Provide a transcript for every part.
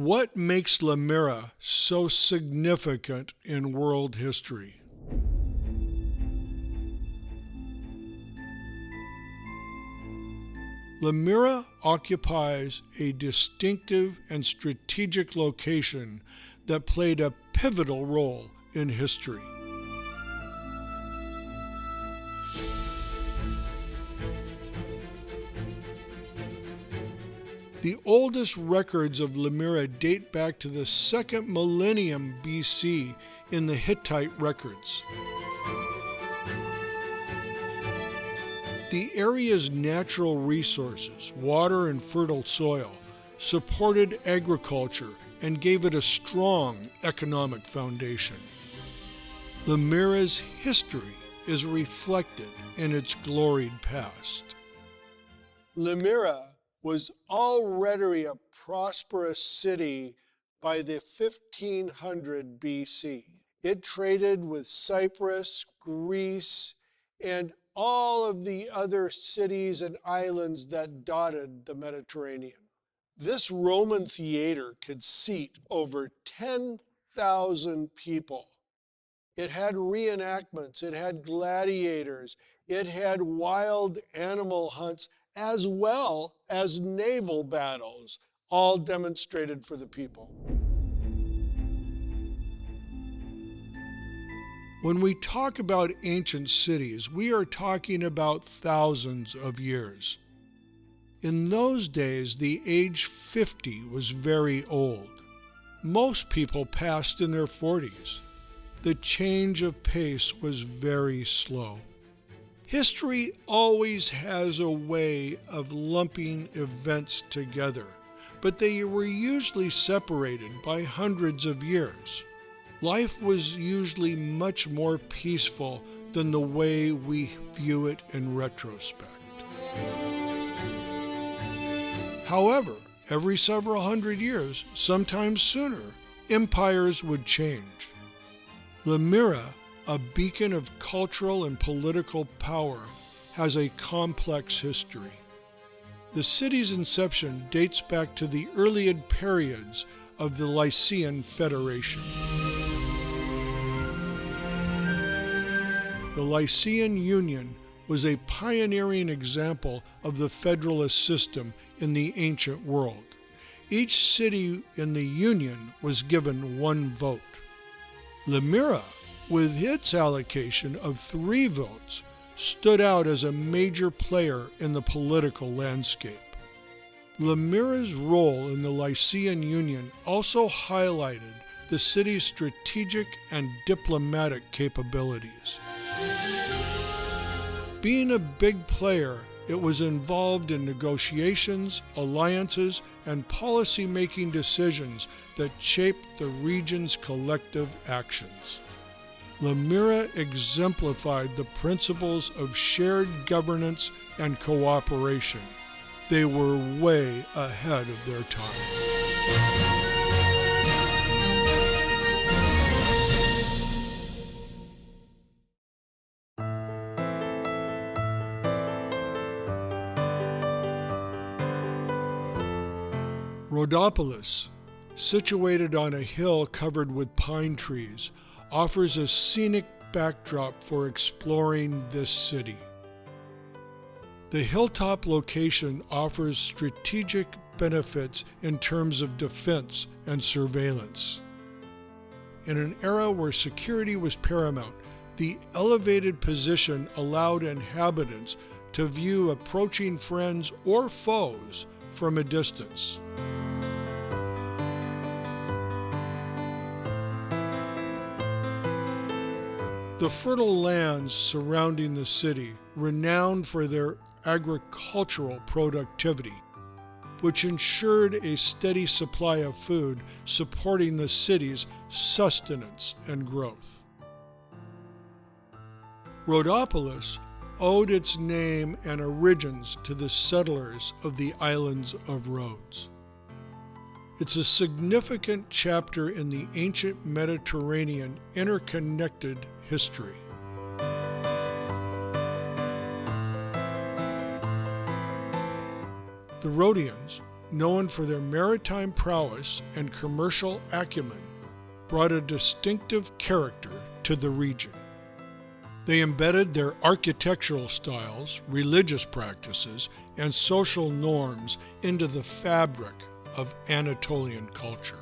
What makes Limyra so significant in world history? Limyra occupies a distinctive and strategic location that played a pivotal role in history. The oldest records of Limyra date back to the 2nd millennium BC in the Hittite records. The area's natural resources, water and fertile soil, supported agriculture and gave it a strong economic foundation. Limyra's history is reflected in its gloried past. Limyra was already a prosperous city by the 1500 BC. It traded with Cyprus, Greece, and all of the other cities and islands that dotted the Mediterranean. This Roman theater could seat over 10,000 people. It had reenactments, it had gladiators, it had wild animal hunts, as well as naval battles, all demonstrated for the people. When we talk about ancient cities, we are talking about thousands of years. In those days, the age 50 was very old. Most people passed in their 40s. The change of pace was very slow. History always has a way of lumping events together, but they were usually separated by hundreds of years. Life was usually much more peaceful than the way we view it in retrospect. However, every several hundred years, sometimes sooner, empires would change. Limyra, a beacon of cultural and political power, has a complex history. The city's inception dates back to the earliest periods of the Lycian Federation. The Lycian Union was a pioneering example of the federalist system in the ancient world. Each city in the Union was given one vote. Limyra, with its allocation of 3 votes, stood out as a major player in the political landscape. Limyra's role in the Lycian Union also highlighted the city's strategic and diplomatic capabilities. Being a big player, it was involved in negotiations, alliances, and policy-making decisions that shaped the region's collective actions. Limyra exemplified the principles of shared governance and cooperation. They were way ahead of their time. Rhodopolis, situated on a hill covered with pine trees, offers a scenic backdrop for exploring this city. The hilltop location offers strategic benefits in terms of defense and surveillance. In an era where security was paramount, the elevated position allowed inhabitants to view approaching friends or foes from a distance. The fertile lands surrounding the city, renowned for their agricultural productivity, which ensured a steady supply of food, supporting the city's sustenance and growth. Rhodopolis owed its name and origins to the settlers of the islands of Rhodes. It's a significant chapter in the ancient Mediterranean interconnected history. The Rhodians, known for their maritime prowess and commercial acumen, brought a distinctive character to the region. They embedded their architectural styles, religious practices, and social norms into the fabric of Anatolian culture.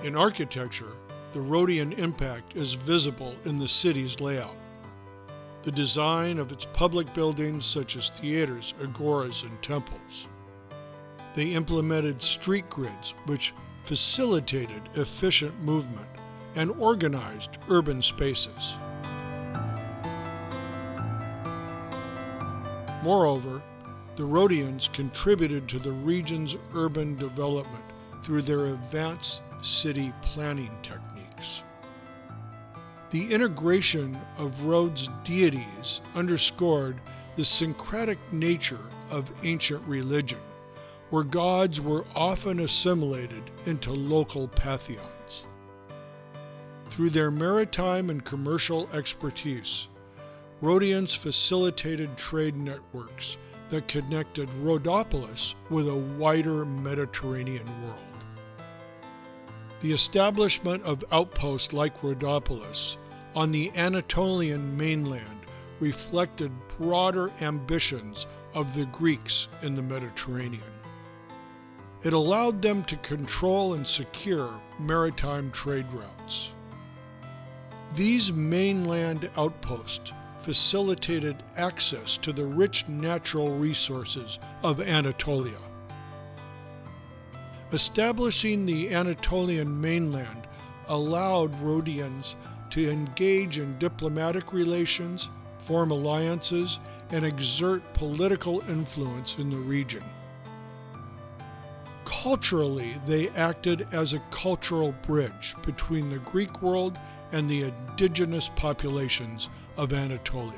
In architecture, the Rhodian impact is visible in the city's layout. The design of its public buildings such as theaters, agoras, and temples. They implemented street grids which facilitated efficient movement and organized urban spaces. Moreover, the Rhodians contributed to the region's urban development through their advanced city planning techniques. The integration of Rhodes' deities underscored the syncretic nature of ancient religion, where gods were often assimilated into local pantheons. Through their maritime and commercial expertise, Rhodians facilitated trade networks that connected Rhodopolis with a wider Mediterranean world. The establishment of outposts like Rhodopolis on the Anatolian mainland reflected broader ambitions of the Greeks in the Mediterranean. It allowed them to control and secure maritime trade routes. These mainland outposts facilitated access to the rich natural resources of Anatolia. Establishing the Anatolian mainland allowed Rhodians to engage in diplomatic relations, form alliances, and exert political influence in the region. Culturally, they acted as a cultural bridge between the Greek world and the indigenous populations of Anatolia.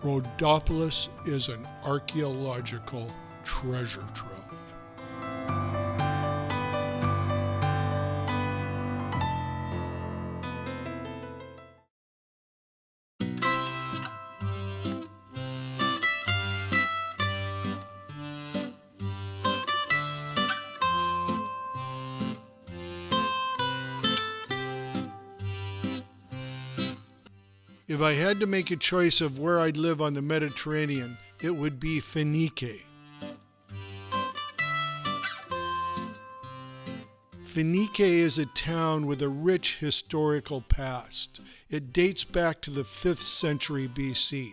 Rhodopolis is an archaeological treasure trove. If I had to make a choice of where I'd live on the Mediterranean, it would be Finike. Finike is a town with a rich historical past. It dates back to the 5th century BC.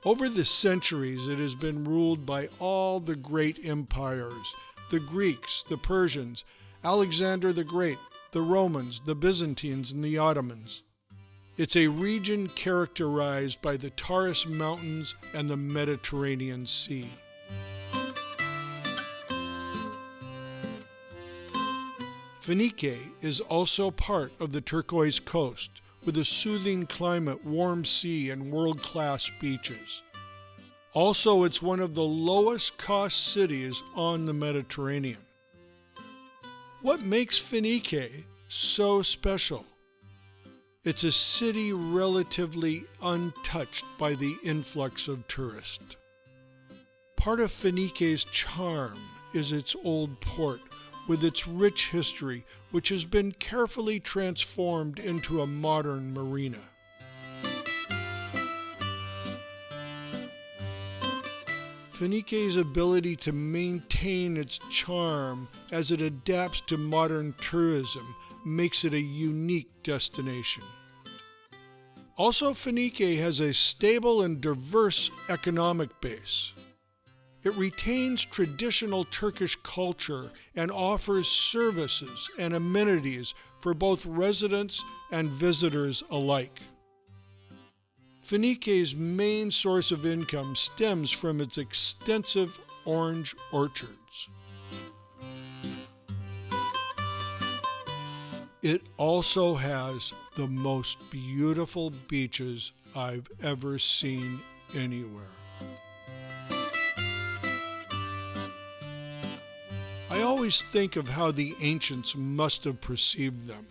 Over the centuries, it has been ruled by all the great empires: the Greeks, the Persians, Alexander the Great, the Romans, the Byzantines, and the Ottomans. It's a region characterized by the Taurus Mountains and the Mediterranean Sea. Finike is also part of the turquoise coast, with a soothing climate, warm sea, and world-class beaches. Also, it's one of the lowest-cost cities on the Mediterranean. What makes Finike so special? It's a city relatively untouched by the influx of tourists. Part of Finike's charm is its old port, with its rich history, which has been carefully transformed into a modern marina. Finike's ability to maintain its charm as it adapts to modern tourism makes it a unique destination. Also, Finike has a stable and diverse economic base. It retains traditional Turkish culture and offers services and amenities for both residents and visitors alike. Finike's main source of income stems from its extensive orange orchards. It also has the most beautiful beaches I've ever seen anywhere. I always think of how the ancients must have perceived them,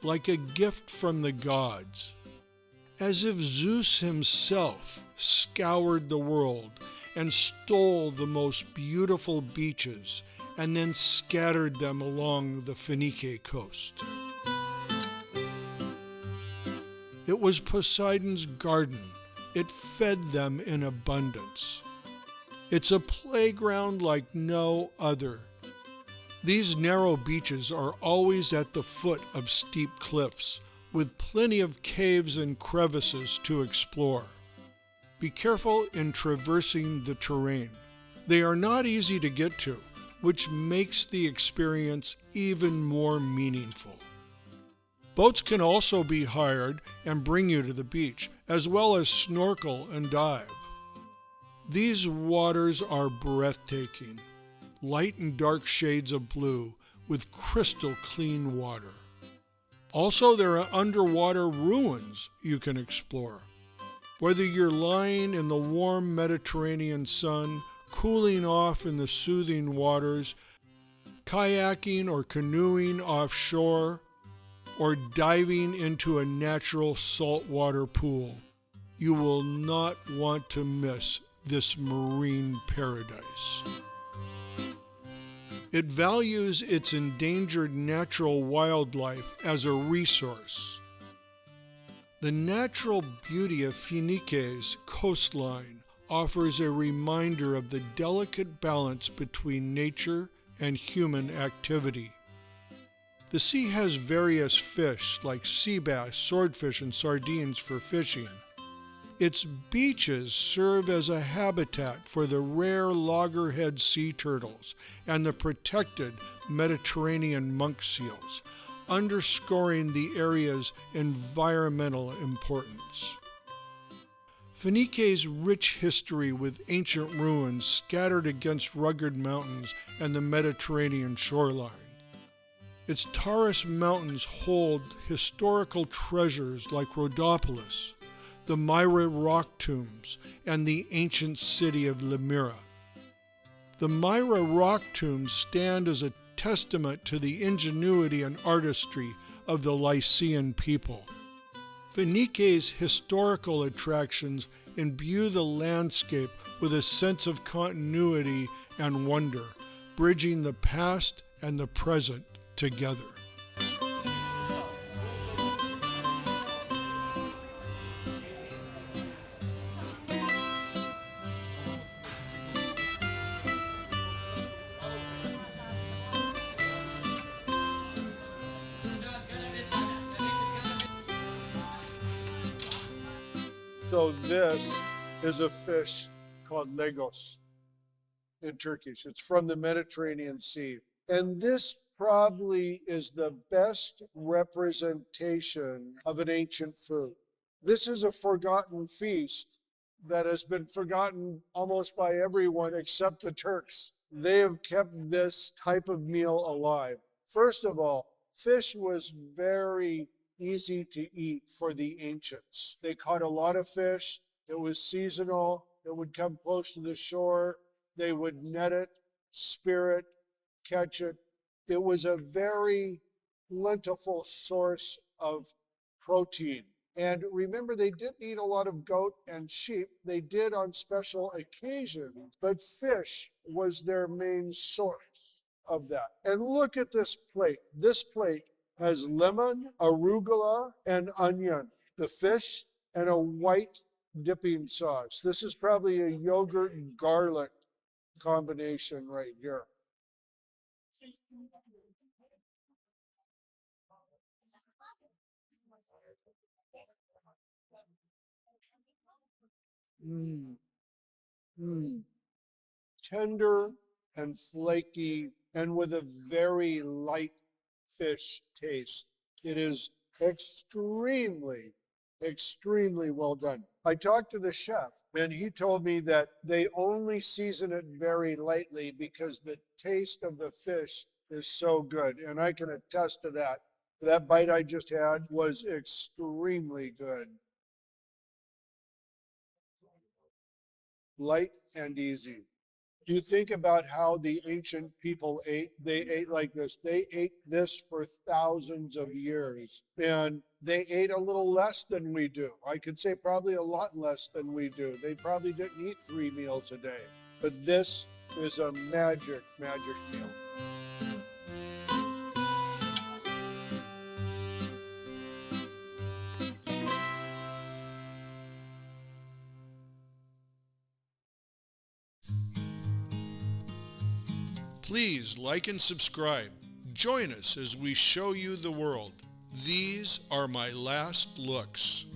like a gift from the gods, as if Zeus himself scoured the world and stole the most beautiful beaches and then scattered them along the Finike coast. It was Poseidon's garden. It fed them in abundance. It's a playground like no other. These narrow beaches are always at the foot of steep cliffs, with plenty of caves and crevices to explore. Be careful in traversing the terrain. They are not easy to get to, which makes the experience even more meaningful. Boats can also be hired and bring you to the beach, as well as snorkel and dive. These waters are breathtaking, light and dark shades of blue with crystal clean water. Also, there are underwater ruins you can explore. Whether you're lying in the warm Mediterranean sun, cooling off in the soothing waters, kayaking or canoeing offshore, or diving into a natural saltwater pool, you will not want to miss this marine paradise. It values its endangered natural wildlife as a resource. The natural beauty of Finike's coastline offers a reminder of the delicate balance between nature and human activity. The sea has various fish like sea bass, swordfish, and sardines for fishing. Its beaches serve as a habitat for the rare loggerhead sea turtles and the protected Mediterranean monk seals, underscoring the area's environmental importance. Finike's rich history with ancient ruins scattered against rugged mountains and the Mediterranean shoreline. Its Taurus mountains hold historical treasures like Rhodopolis, the Limyra rock tombs, and the ancient city of Limyra. The Limyra rock tombs stand as a testament to the ingenuity and artistry of the Lycian people. Finike's historical attractions imbue the landscape with a sense of continuity and wonder, bridging the past and the present together. So this is a fish called legos in Turkish. It's from the Mediterranean Sea. And this probably is the best representation of an ancient food. This is a forgotten feast that has been forgotten almost by everyone except the Turks. They have kept this type of meal alive. First of all, fish was very easy to eat for the ancients. They caught a lot of fish. It was seasonal. It would come close to the shore. They would net it, spear it, catch it. It was a very plentiful source of protein. And remember, they didn't eat a lot of goat and sheep. They did on special occasions, but fish was their main source of that. And look at this plate. This plate has lemon, arugula, and onion, the fish, and a white dipping sauce. This is probably a yogurt and garlic combination right here. Mm, mm. Tender and flaky and with a very light fish taste. It is extremely, extremely well done. I talked to the chef and he told me that they only season it very lightly because the taste of the fish is so good. And I can attest to that. That bite I just had was extremely good. Light and easy. You think about how the ancient people ate. They ate like this. They ate this for thousands of years. And they ate a little less than we do. I could say probably a lot less than we do. They probably didn't eat 3 meals a day. But this is a magic meal. Please like and subscribe. Join us as we show you the world. These are my last looks.